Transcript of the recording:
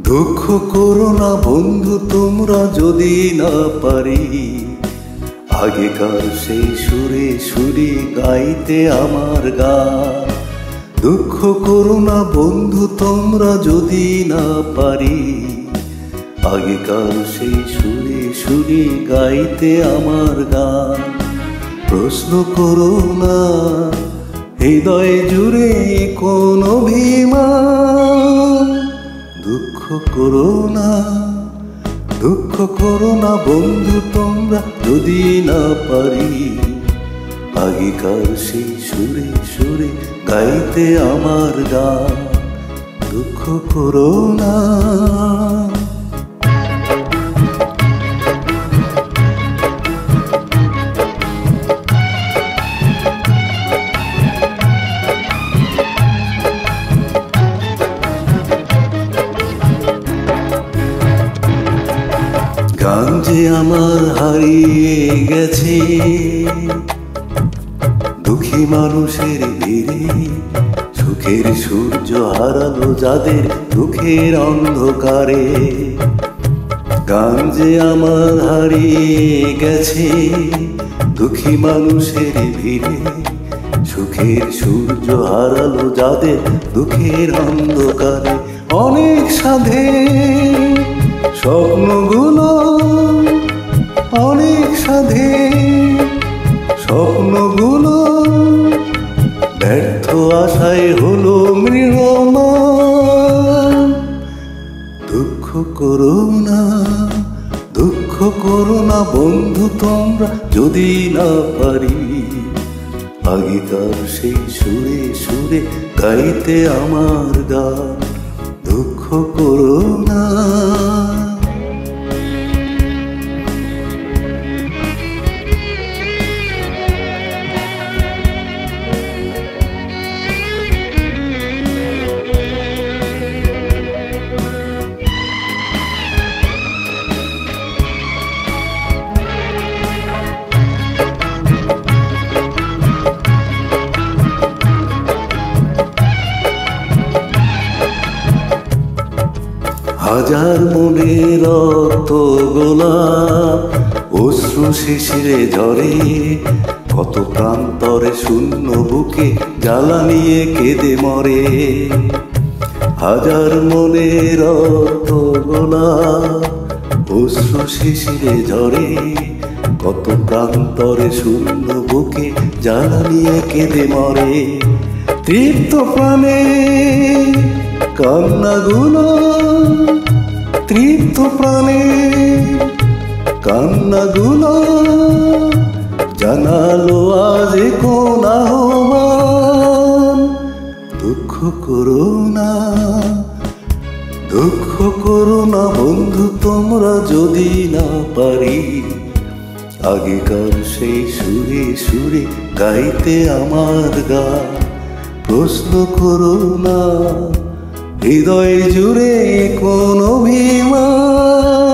দুঃখ করো না বন্ধু তোমরা যদি না পারি আগেকার সেই সুরে সুরে গাইতে আমার গান। দুঃখ করো না বন্ধু তোমরা যদি না পারি আগেকার সেই সুরে সুরে গাইতে আমার গান। প্রশ্ন করো না হৃদয় জুড়ে কোন অভিমান। দুঃখ করো না বন্ধু তোমরা যদি না পারি আগেকার সেই সুরে সুরে গাইতে আমার গান। দুঃখ করো না। গান যে আমার হারিয়ে গেছে দুঃখী মানুষের ভিড়ে, সুখের সূর্য হারালো যাদের দুঃখের অন্ধকারে। গান যে আমার হারিয়ে গেছে দুঃখী মানুষের ভিড়ে, সুখের সূর্য হারালো যাদের দুঃখের অন্ধকারে। অনেক সাধে স্বপ্নগুলো, অনেক সাধে স্বপ্নগুলো ব্যর্থ আশায় হলো মৃণাল। দুঃখ করো না বন্ধু তোমরা যদি না পারি আগেকার সেই সুরে সুরে গাইতে আমার গান। দুঃখ করো না। হাজার মনে রক্ত গোলাপ অশ্রু শিশিরে ঝরে, কত প্রান্তরে শূন্য বুকে জ্বালা নিয়ে কেঁদে মরে। হাজার মনে রক্ত গোলাপ অশ্রু শিশিরে ঝরে, কত প্রান্তরে শূন্য বুকে জ্বালা নিয়ে কেঁদে মরে। তৃপ্ত প্রাণে কান্নাগুলো, তৃপ্ত প্রাণে কান্নাগুলো জানালো আজ কোন আহ্বান। দুঃখ করো না বন্ধু তোমরা যদি না পারি আগেকার সেই সুরে সুরে গাইতে আমার গান। প্রশ্ন করো না হৃদয় জুড়ে কোন অভিমান।